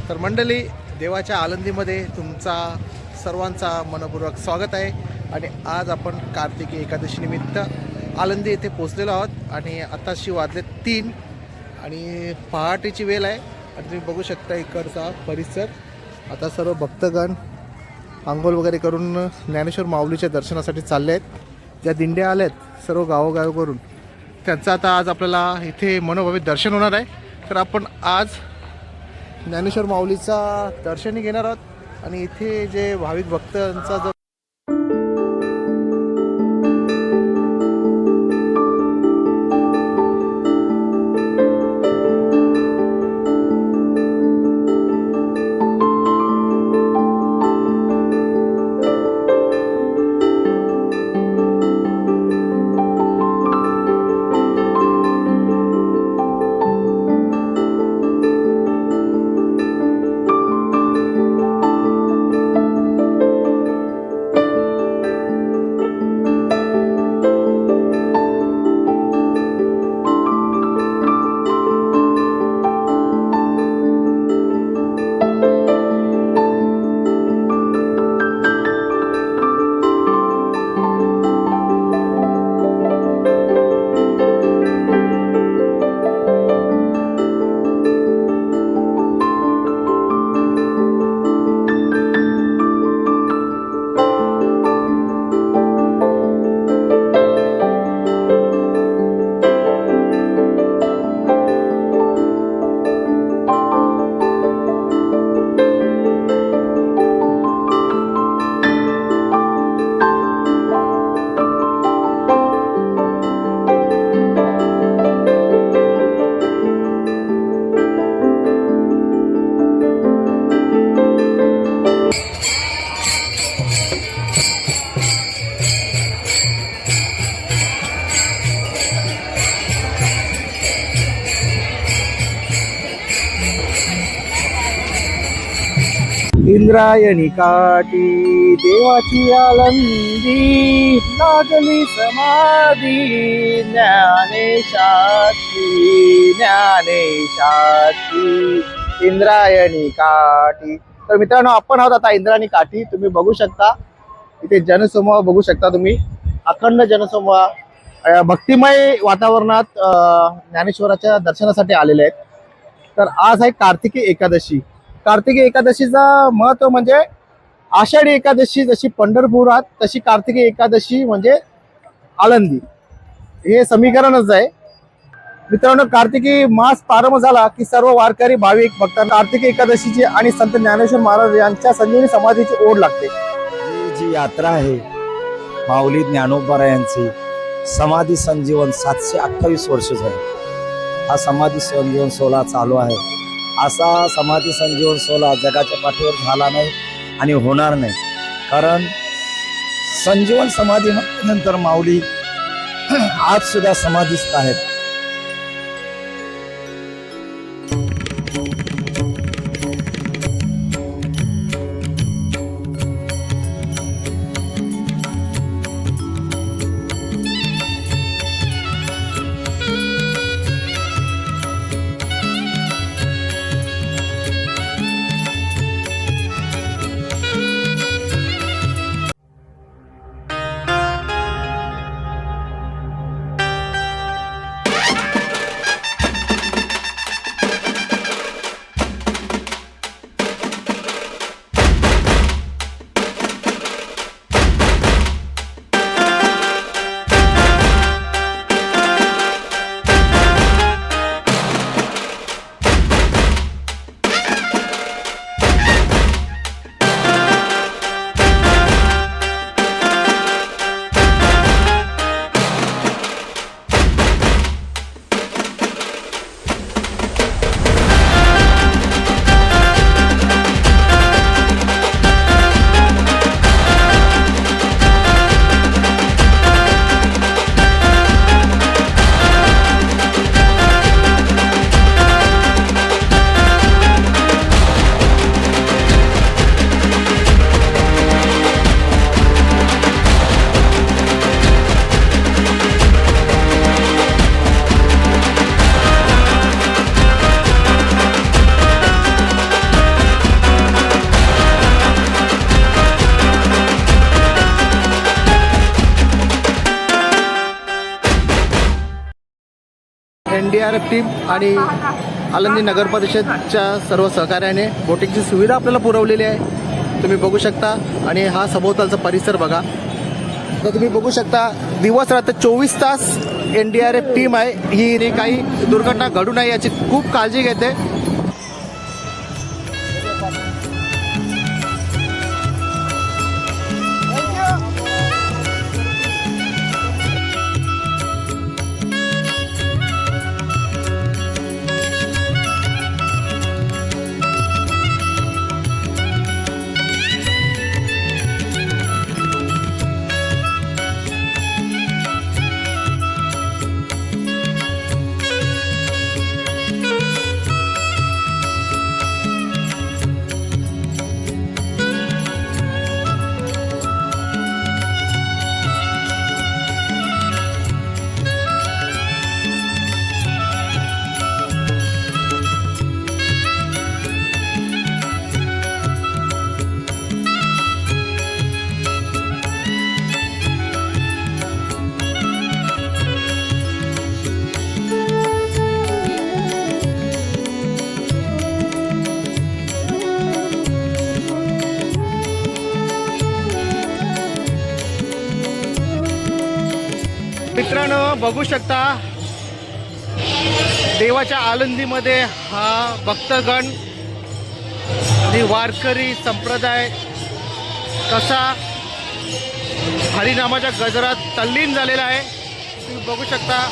तर मंडळी, देवाच्या आळंदीमध्ये तुमचा सर्वांचा मनपूर्वक स्वागत आहे। आणि आज आपण कार्तिकी एकादशी निमित्त आळंदी येथे पोहोचलेलो आहोत आणि आताशी वाजले 3 आणि पहाटेची वेळ आहे। आणि तुम्ही बघू शकता इकडचा परिसर। आता सर्व भक्तगण अंघोळ वगैरे करून ज्ञानेश्वर माऊलीच्या दर्शनासाठी चालले आहेत। ज्या दिंड्या आल्यात सर्व गावोगाव करून, त्यांचं आता आज आपल्याला इथे मनोभावे दर्शन होणार आहे। तर आपण आज ज्ञानेश्वर माऊलीचा दर्शनही घेणार आहोत आणि इथे जे भाविक भक्तांचा जो इंद्रायणी काठी देवाची आळंदी, लागली समाधी ज्ञानेशाची इंद्रायणी काठी। तर मित्रांनो, आपण आहोत आता इंद्रायणी काठी। तुम्ही बघू शकता इथे जनसमूह बघू शकता तुम्ही, अखंड जनसमूह भक्तिमय वातावरणात ज्ञानेश्वराच्या दर्शनासाठी आलेले आहेत। तर आज आहे कार्तिकी एकादशी। कार्तिकी एकादशीचा महत्व म्हणजे आषाढी एकादशी जशी पंढरपुरात, तशी कार्तिकी एकादशी म्हणजे आळंदी, हे समीकरणच आहे। मित्रांनो, कार्तिकी मास प्रारंभ झाला की सर्व वारकरी भाविक भक्तांना कार्तिकी एकादशीची आणि संत ज्ञानेश्वर महाराज यांच्या संजीवनी समाधीची ओढ लागते। जी यात्रा आहे माऊली ज्ञानोबा यांची समाधी संजीवन 728 वर्ष झाली। हा समाधी संजीवन सोहळा चालू आहे। असा समाधी संजीवन सोहळा जगाच्या पाठीवर झाला नाही आणि होणार नाही, कारण संजीवन समाधी नंतर माऊली आज सुद्धा समाधीस्थ आहेत। NDRF टीम आणि आळंदी नगर परिषदच्या सर्व सहकार्याने बोटिंगची सुविधा आपल्याला पुरवलेली आहे, तुम्ही बघू शकता. आणि हा सभोवतालचा परिसर बघा, तर तुम्ही बघू शकता दिवस रात्र 24 तास NDRF टीम आहे. ही काही दुर्घटना घडू नये याची खूप काळजी घेते. मित्रांनो बघू शकता देवाच्या आळंदीमध्ये हा भक्तगण आणि वारकरी संप्रदाय कसा हरिनामाच्या गजरात तल्लीन झालेला आहे, तुम्ही बघू शकता.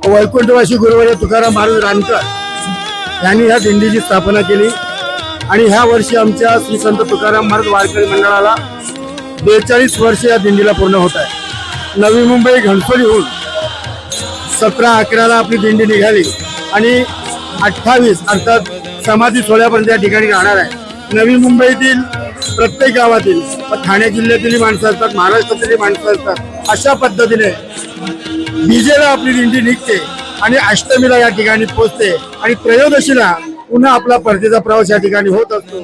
वैकुंठवासी गुरुवर्य तुकाराम महाराज रानकर यांनी ह्या दिंडीची स्थापना केली आणि ह्या वर्षी आमच्या श्री संत तुकाराम महाराज वारकरी मंडळाला 42 वर्ष या दिंडीला पूर्ण होत आहे. नवी मुंबई घणसोलीहून 17-11 आपली दिंडी निघाली आणि 28 अर्थात समाधी सोहळ्यापर्यंत या ठिकाणी राहणार आहे. नवी मुंबईतील प्रत्येक गावातील ठाणे जिल्ह्यातील माणसं असतात, महाराष्ट्रातील माणसं असतात, अशा पद्धतीने डीजेला आपली दिंडी निघते आणि अष्टमीला या ठिकाणी पोहोचते आणि त्रयोदशीला पुन्हा आपला परतीचा प्रवास या ठिकाणी होत असतो.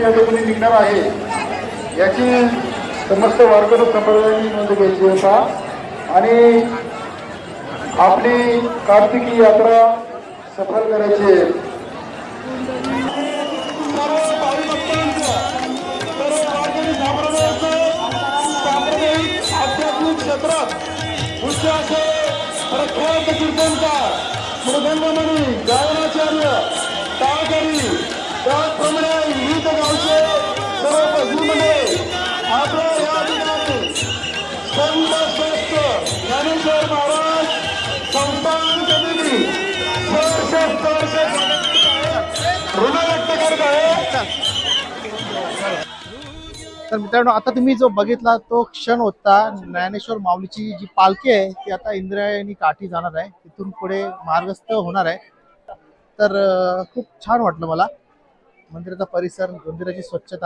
या ठिकाणी निघणार आहे याची समस्त वारकरी संप्रदायांनी नोंद घ्यायची होता आणि आपली कार्तिकी यात्रा सफल करायची आहे. आध्यात्मिक क्षेत्रात उच्च असे प्रख्यात कीर्तनकार मृदंगमणी गायनाचार्य टाळकरी त्याचप्रमाणे विविध गावचे सर्व संत ज्ञानेश्वर महाराज संस्थान समिती ऋण व्यक्त करत आहे. तर मित्रांनो, आता तुम्ही जो बघितला तो क्षण होता ज्ञानेश्वर माऊलीची जी पालखी आहे ती आता इंद्रायणी काठी जाणार आहे, तिथून पुढे मार्गस्थ होणार आहे. तर खूप छान वाटलं मला. मंदिराचा परिसर, मंदिराची स्वच्छता.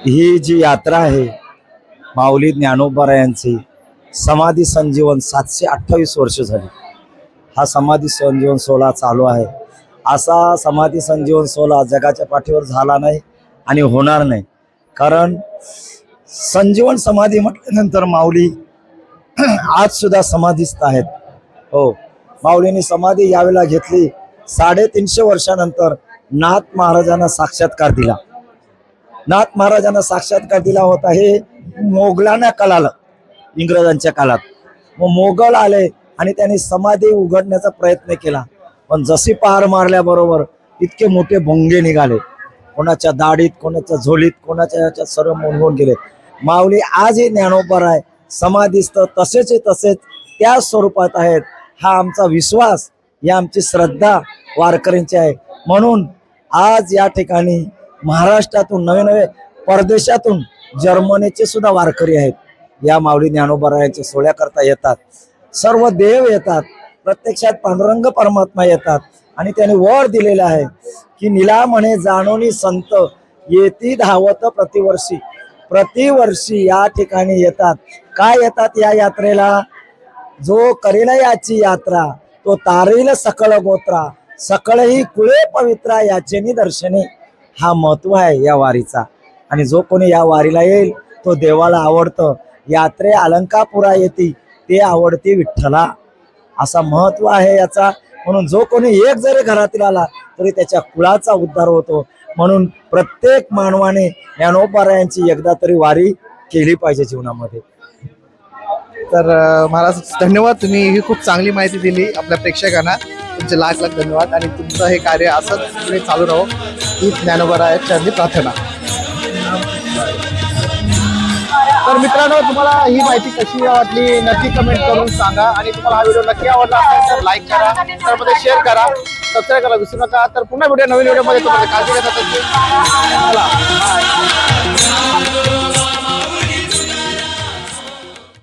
ही जी यात्रा आहे माऊली ज्ञानोबारायांची समाधी संजीवन 728 वर्ष झाली. हा समाधी संजीवन सोहळा चालू आहे. असा समाधी संजीवन सोहळा जगाच्या पाठीवर झाला नाही आणि होणार नाही. कारण संजीवन समाधी म्हटल्यानंतर माऊली आज सुद्धा समाधीस्थ आहेत. हो, माऊलींनी समाधी यावेळेला घेतली 350 वर्षानंतर. नाथ महाराजांना साक्षात्कार दिला. नाथ महाराजांना साक्षात्कार दिला होता. हे मोगलांना कळालं इंग्रजांच्या काळात. मग मोगल आले आणि त्यांनी समाधी उघडण्याचा प्रयत्न केला. पण जशी पहार मारल्याबरोबर इतके मोठे भोंगे निघाले, कोणाच्या दाढीत, कोणाच्या झोलीत, कोणाच्या याच्यात सर्व मोडून गेले. माऊली आजही ज्ञानोबा समाधीस्थ तसेच त्याच स्वरूपात आहेत. हा आमचा विश्वास, ही आमची श्रद्धा वारकऱ्यांची आहे. म्हणून आज या ठिकाणी महाराष्ट्रातून नवे परदेशातून जर्मनीचे सुद्धा वारकरी आहेत. या माऊली ज्ञानोबारायांच्या सोहळ्याकरता येतात. सर्व देव येतात. प्रत्यक्षात पांडुरंग परमात्मा येतात आणि त्यांनी वर दिलेला आहे की निला म्हणे जाणोनी संत येती धावत प्रतिवर्षी या ठिकाणी येतात. काय येतात या यात्रेला? जो करेला याची यात्रा तो तारेल सकळ गोत्रा, सकळ ही कुळे पवित्रा याचे निदर्शने. हा महत्व आहे या वारीचा. आणि जो कोणी या वारीला येईल तो देवाला आवडतं. यात्रे अलंकापुरा येते ते आवडते विठ्ठला, असा महत्व आहे याचा. म्हणून जो कोणी एक जरी घरातील आला तरी त्याच्या कुळाचा उद्धार होतो. म्हणून प्रत्येक मानवाने ज्ञानोबारायांची एकदा तरी वारी केली पाहिजे जीवनामध्ये. तर महाराज धन्यवाद, तुम्ही ही खूप चांगली माहिती दिली आपल्या प्रेक्षकांना. तुमचे लाख लाख धन्यवाद आणि तुमचं हे कार्य असंच पुढे चालू राहो ही ज्ञानोबारायांच्या प्रार्थना. तर मित्रांनो, तुम्हाला ही माहिती कशी वाटली नक्की कमेंट करून सांगा. आणि तुम्हाला हा व्हिडिओ नक्की आवडला असेल तर लाईक करा, त्यामध्ये शेअर करा, सबस्क्राईब करा विसरू नका. तर पुन्हा नवीन व्हिडिओमध्ये तुम्हाला काळजी घेतात.